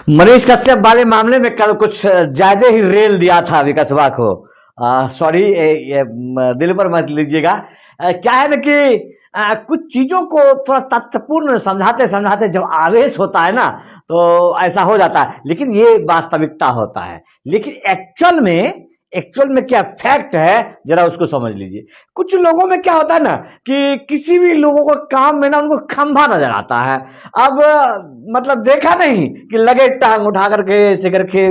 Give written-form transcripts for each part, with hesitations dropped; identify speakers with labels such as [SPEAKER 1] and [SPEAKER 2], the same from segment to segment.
[SPEAKER 1] मनीष कश्यप वाले मामले में कल कुछ ज्यादा ही रेल दिया था विकासवा को। सॉरी, दिल पर मत लीजिएगा। क्या है ना कि कुछ चीजों को थोड़ा तथ्यपूर्ण समझाते समझाते जब आवेश होता है ना तो ऐसा हो जाता है, लेकिन ये वास्तविकता होता है। लेकिन एक्चुअल में क्या फैक्ट है जरा उसको समझ लीजिए। कुछ लोगों में क्या होता है ना कि किसी भी लोगों को काम में ना उनको खंभा नजर आता है। अब मतलब देखा नहीं कि लगे टांग उठा करके ऐसे करके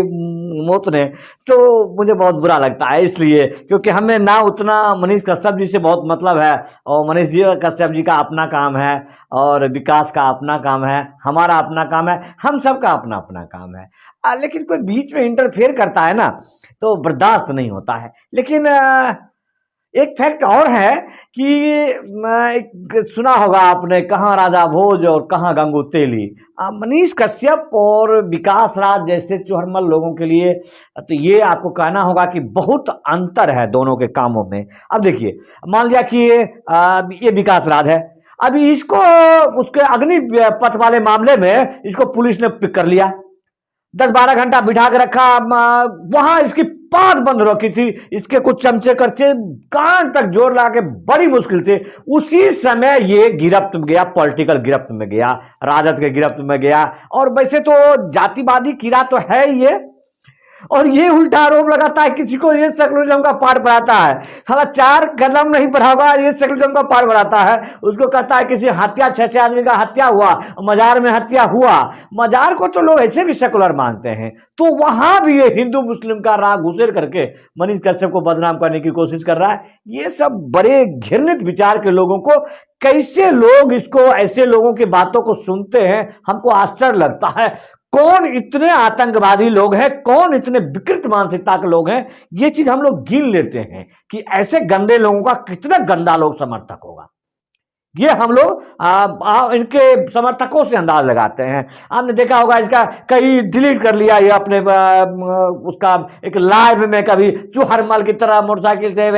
[SPEAKER 1] मोतने, तो मुझे बहुत बुरा लगता है। इसलिए क्योंकि हमें ना उतना मनीष कश्यप जी से बहुत मतलब है, और मनीष जी कश्यप जी का अपना काम है और विकास का अपना काम है, हमारा अपना काम है, हम सबका अपना अपना काम है। लेकिन कोई बीच में इंटरफेयर करता है ना तो बर्दाश्त नहीं होता है। लेकिन एक फैक्ट और है कि सुना होगा आपने, कहाँ राजा भोज और कहाँ गंगू तेली। मनीष कश्यप और विकास राज जैसे चुहरमल लोगों के लिए तो ये आपको कहना होगा कि बहुत अंतर है दोनों के कामों में। अब देखिए, मान लिया कि ये विकास राज है, अभी इसको उसके अग्निपथ वाले मामले में इसको पुलिस ने पिक कर लिया, 10-12 घंटा बिठा के रखा। वहां इसकी पांच बंद रखी थी, इसके कुछ चमचे करचे कान तक जोर लगा के बड़ी मुश्किल से उसी समय ये गिरफ्त में गया, पॉलिटिकल गिरफ्त में गया, राजद के गिरफ्त में गया। और वैसे तो जातिवादी कीड़ा तो है ही ये, और ये उल्टा आरोप लगाता है किसी को ये सेकुलरिज्म का पाठ पढ़ाता है। हाँ, 4 कदम नहीं पढ़ा होगा, ये सेकुलरिज्म का पाठ पढ़ाता है। उसको कहता है किसी हत्या 6 आदमी का हत्या हुआ, मजार में हत्या हुआ। मजार को तो लोग ऐसे भी सेकुलर मानते हैं, तो वहां भी ये हिंदू मुस्लिम का राग घुसेर करके मनीष कश्यप को बदनाम करने की कोशिश कर रहा है। ये सब बड़े घृणित विचार के लोगों को, कैसे लोग इसको, ऐसे लोगों की बातों को सुनते हैं, हमको आश्चर्य लगता है। कौन इतने आतंकवादी लोग हैं, कौन इतने विकृत मानसिकता के लोग हैं, ये चीज हम लोग गिन लेते हैं कि ऐसे गंदे लोगों का कितना गंदा लोग समर्थक होगा। ये हम लोग इनके समर्थकों से अंदाज लगाते हैं। आपने देखा होगा इसका कई डिलीट कर लिया ये अपने उसका एक लाइव में, कभी चुहरमल की तरह मोटरसाइकिल से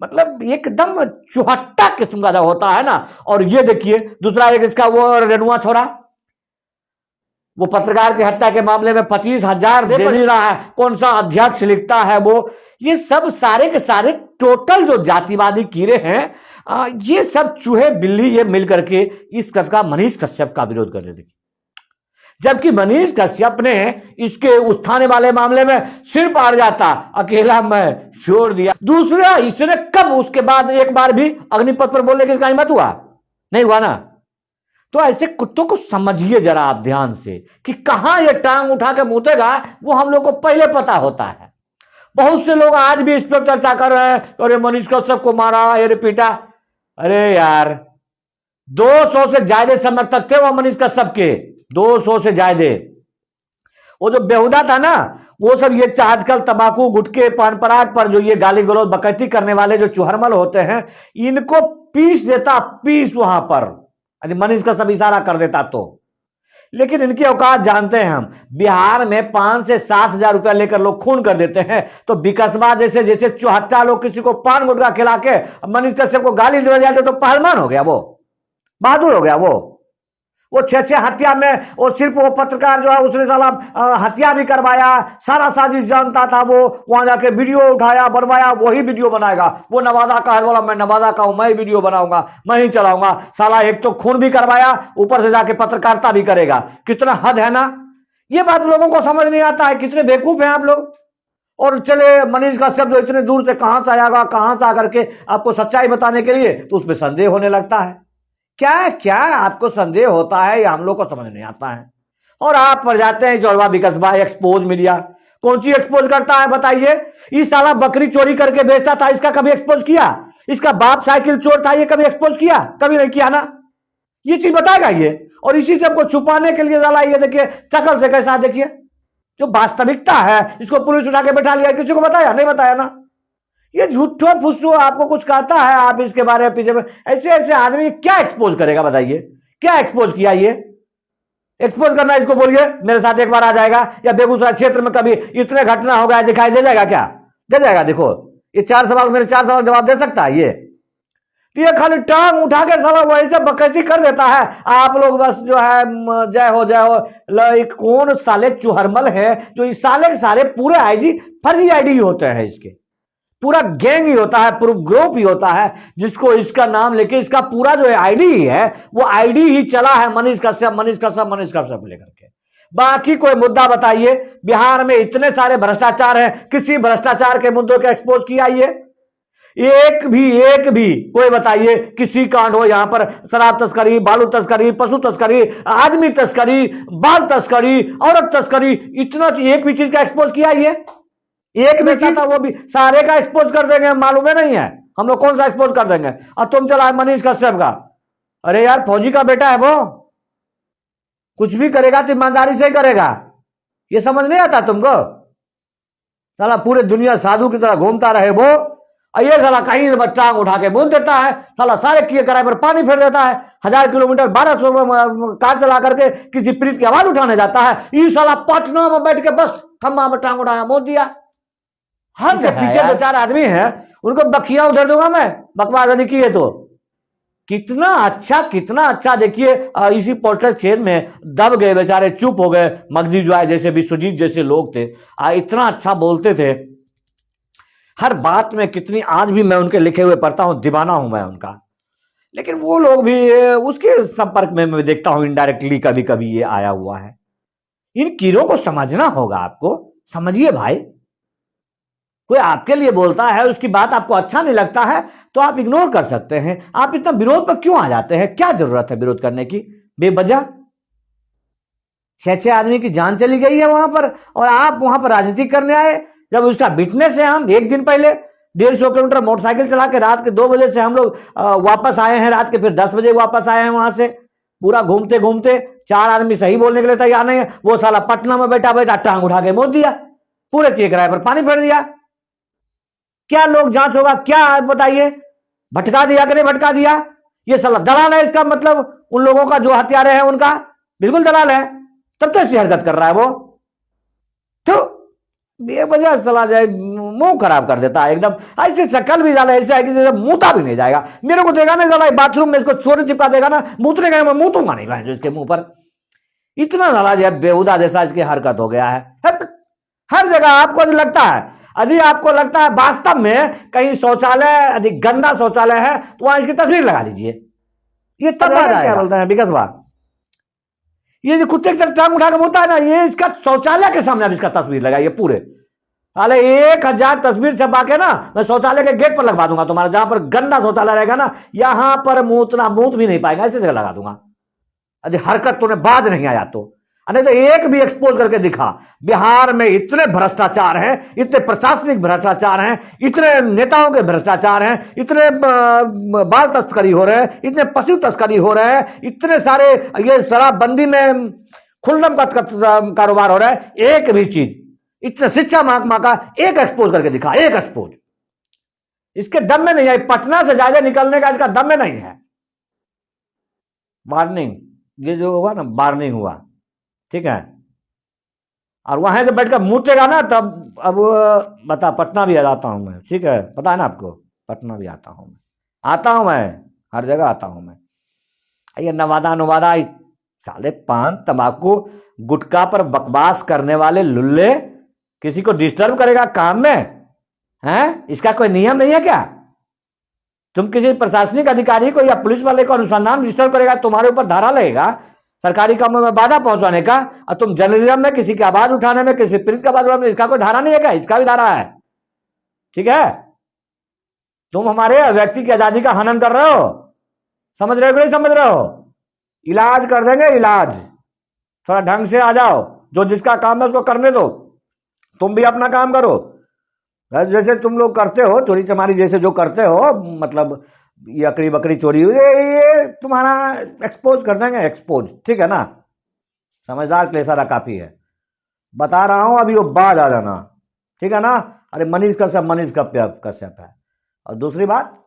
[SPEAKER 1] मतलब एकदम चुहट्टा किस्म का जब होता है ना। और ये देखिए दूसरा एक इसका वो रेनुआ छोरा, वो पत्रकार की हत्या के मामले में 25,000 दे नहीं रहा है, कौन सा अध्यक्ष लिखता है वो। ये सब सारे के सारे टोटल जो जातिवादी कीड़े हैं, ये सब चूहे बिल्ली ये मिल करके इस का मनीष कश्यप का विरोध कर रहे थे। जबकि मनीष कश्यप ने इसके उस थाने वाले मामले में सिर पार जाता, अकेला मैं छोड़ दिया। दूसरा, इसने कब उसके बाद एक बार भी अग्निपथ पर बोलने की इसका हिम्मत हुआ? नहीं हुआ ना। तो ऐसे कुत्तों को समझिए जरा आप ध्यान से कि कहां ये टांग उठा के मुतेगा, वो हम लोग को पहले पता होता है। बहुत से लोग आज भी इस पर चर्चा कर रहे हैं, अरे मनीष कश्यप को मारा, अरे पीटा। अरे यार, 200 से ज्यादा समर्थक थे वो मनीष कश्यप के, 200 से ज्यादा। वो जो बेहुदा था ना, वो सब ये आजकल तंबाकू गुटके पान पराग पर जो ये गाली गलौज बकैती करने वाले जो चुहरमल होते हैं, इनको पीस देता, पीस वहां पर मनीष का सब इशारा कर देता तो। लेकिन इनकी औकात जानते हैं हम। बिहार में 5 से 7 हजार रुपया लेकर लोग खून कर देते हैं, तो विकासवा जैसे जैसे चौहत्ता लोग किसी को पान गुटखा खिला के मनीष कश्यप को गाली दे जाते तो पहलवान हो गया, वो बहादुर हो गया। वो 6 हत्या में, वो सिर्फ वो पत्रकार जो है उसने साला हत्या भी करवाया, सारा साजिश जानता था वो। वहां जाके वीडियो उठाया, बनवाया, वही वीडियो बनाएगा। वो नवादा का है, बोला मैं नवादा का हूं, मैं वीडियो बनाऊंगा, मैं ही चलाऊंगा। साला एक तो खून भी करवाया, ऊपर से जाके पत्रकारिता भी करेगा। कितना हद है ना। ये बात लोगों को समझ नहीं आता है, कितने बेवकूफ हैं आप लोग। और चले मनीष कश्यप जो इतने दूर से कहां से आएगा, कहां से आकर के आपको सच्चाई बताने के लिए, तो उसमें संदेह होने लगता है। क्या क्या आपको संदेह होता है, ये हम लोग को समझ नहीं आता है। और आप पर जाते हैं जोड़वा विकासवा एक्सपोज मीडिया। कौन सी एक्सपोज करता है बताइए? इस साला बकरी चोरी करके बेचता था, इसका कभी एक्सपोज किया? इसका बाप साइकिल चोर था, ये कभी एक्सपोज किया? कभी नहीं किया ना। ये चीज बताएगा ये। और इसी सबको छुपाने के लिए साला ये देखिए शकल से कैसा, देखिए जो वास्तविकता है इसको पुलिस उठा के बैठा लिया। किसी को बताया? नहीं बताया ना। ये झूठो फुस्सो आपको कुछ कहता है, आप इसके बारे में पीछे में ऐसे ऐसे आदमी क्या एक्सपोज करेगा बताइए? क्या एक्सपोज किया? ये एक्सपोज करना इसको बोलिए मेरे साथ एक बार आ जाएगा, या बेगूसराय क्षेत्र में कभी इतने घटना हो गया दिखाई दे जाएगा क्या? दे जाएगा। देखो ये 4 सवाल, मेरे 4 सवाल जवाब दे सकता है ये? तो ये खाली टांग उठा के साला वही से बकैती कर देता है। आप लोग बस जो है जय हो जय हो। कौन साले चुहरमल है जो इस साले के सारे पूरे आईडी फर्जी आईडी होते हैं, इसके पूरा गैंग ही होता है, पूरा ग्रुप ही होता है जिसको इसका नाम लेके इसका पूरा जो आईडी ही है वो आईडी ही चला है मनीष कश्यप मनीष कश्यप मनीष कश्यप लेकर के। बाकी कोई मुद्दा बताइए। बिहार में इतने सारे भ्रष्टाचार हैं, किसी भ्रष्टाचार के मुद्दों को एक्सपोज किया ये एक भी कोई बताइए। किसी कांड हो यहां पर शराब तस्करी, बालू तस्करी, पशु तस्करी, आदमी तस्करी, बाल तस्करी, औरत तस्करी, इतना एक भी चीज का एक्सपोज किया ये एक भी चीज था, वो भी सारे का एक्सपोज कर देंगे। मालूम है नहीं है हम लोग कौन सा एक्सपोज कर देंगे। और तुम चला मनीष कश्यप का, अरे यार फौजी का बेटा है वो, कुछ भी करेगा तो ईमानदारी से ही करेगा। ये समझ नहीं आता तुमको। साला पूरे दुनिया साधु की तरह घूमता रहे वो, ये साला कहीं टांग उठा के बोल देता है। साला सारे किए कराए पर पानी फेर देता है। 1000 किलोमीटर 1200 कार चला करके किसी प्रीत की आवाज उठाने जाता है। ये साला पटना में बैठ के बस खम्बा में टांग उठाया मोड़ दिया। हर से पीछे 2-4 आदमी हैं, उनको बखिया उधर दूंगा मैं, बकवास यदि की है तो। कितना अच्छा देखिए। इसी पोर्टल चेन में दब गए बेचारे, चुप हो गए। मगदी जो है जैसे विश्वजीत जैसे लोग थे, इतना अच्छा बोलते थे हर बात में। कितनी आज भी मैं उनके लिखे हुए पढ़ता हूं, दीवाना हूं मैं उनका। लेकिन वो लोग भी उसके संपर्क में मैं देखता हूं इनडायरेक्टली कभी कभी ये आया हुआ है। इन कीड़ों को समझना होगा आपको, समझिए भाई। कोई आपके लिए बोलता है, उसकी बात आपको अच्छा नहीं लगता है तो आप इग्नोर कर सकते हैं। आप इतना विरोध पर क्यों आ जाते हैं? क्या जरूरत है विरोध करने की बेवजह? 6 आदमी की जान चली गई है वहां पर और आप वहां पर राजनीति करने आए। जब उसका विटनेस है, हम एक दिन पहले 150 किलोमीटर मोटरसाइकिल चला के रात के 2 बजे से हम लोग वापस आए हैं, रात के फिर 10 बजे वापस आए हैं वहां से। पूरा घूमते घूमते 4 आदमी सही बोलने के लिए तैयार नहीं है। वो साला पटना में बैठा टांग उठा के मोड़ दिया, पूरे किए किराए पर पानी फेर दिया। क्या लोग जांच होगा क्या बताइए? भटका दिया करे, भटका दिया। ये साला दलाल है, इसका मतलब उन लोगों का जो हत्यारे हैं उनका बिल्कुल दलाल है, तब तो ऐसी हरकत कर रहा है वो। तो बेवजह साला जाए मुंह खराब कर देता है एकदम। ऐसे शक्ल भी ज्यादा ऐसे है कि जैसे मुंहता भी नहीं जाएगा। मेरे को देगा ना ज्यादा बाथरूम में इसको छोटे चिपका देगा ना, मूतने का मैं मुंहतूंगा नहीं भाई जो इसके मुंह पर। इतना ज्यादा जो बेहुदा जैसा इसकी हरकत हो गया है हर जगह। आपको जो लगता है, यदि आपको लगता है वास्तव में कहीं शौचालय यदि गंदा शौचालय है तो वहां इसकी तस्वीर लगा लीजिए। ये तब क्या बोलते हैं विकास भाई, ये जो कुत्ते की तरह टांग उठा के बोलता है ना, ये इसका शौचालय के सामने अब इसका तस्वीर लगाइए पूरे। अरे 1000 तस्वीर छपा के ना मैं शौचालय के गेट पर लगवा दूंगा तुम्हारा। जहां पर गंदा शौचालय रहेगा ना, यहां पर मूत भी नहीं पाएगा, ऐसे जगह लगा दूंगा। यदि हरकत तुम्हें बाज नहीं आया तो। नहीं तो एक भी एक्सपोज करके दिखा। बिहार में इतने भ्रष्टाचार हैं, इतने प्रशासनिक भ्रष्टाचार हैं, इतने नेताओं के भ्रष्टाचार हैं, इतने बाल तस्करी हो रहे हैं, इतने पशु तस्करी हो रहे हैं, इतने सारे ये शराबबंदी में खुल्लम का कारोबार हो रहा है। एक भी चीज इतने शिक्षा महकमा का एक एक्सपोज करके दिखा, एक एक्सपोज। इसके दम में नहीं है, पटना से ज्यादा निकलने का इसका दम में नहीं है। वार्निंग, ये जो हुआ ना वार्निंग हुआ, ठीक है। और वहां से बैठकर मूतेगा ना तब अब बता, पटना भी आ जाता हूं मैं, ठीक है, पता है ना आपको, पटना भी आता हूं मैं, हर जगह आता हूं मैं। ये नवादा साले पान तंबाकू गुटखा पर बकवास करने वाले लुल्ले किसी को डिस्टर्ब करेगा काम में है? इसका कोई नियम नहीं है क्या? तुम किसी प्रशासनिक अधिकारी को या पुलिस वाले को अनुसंधान डिस्टर्ब करेगा, तुम्हारे ऊपर धारा लगेगा सरकारी कामों में बाधा पहुंचाने का। और तुम जर्नलिज्म में किसी की आवाज उठाने में, किसी पीड़ित का आवाज उठाने में, इसका कोई धारा नहीं है क्या? इसका भी धारा है, ठीक है। तुम हमारे व्यक्ति की आजादी का हनन कर रहे हो, समझ रहे हो कि नहीं समझ रहे हो? इलाज कर देंगे, इलाज। थोड़ा ढंग से आ जाओ, जो जिसका काम है उसको करने दो, तुम भी अपना काम करो। जैसे तुम लोग करते हो चोरी चमारी जैसे जो करते हो, मतलब ये अकड़ी बकरी चोरी हुई, ये तुम्हारा एक्सपोज कर देंगे, एक्सपोज, ठीक है ना। समझदार के लिए सारा काफी है, बता रहा हूं। अभी वो बाद आ जाना, ठीक है ना। अरे मनीष कश्यप है। और दूसरी बात,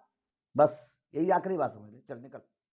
[SPEAKER 1] बस यही आखिरी बात समझ, चल निकल।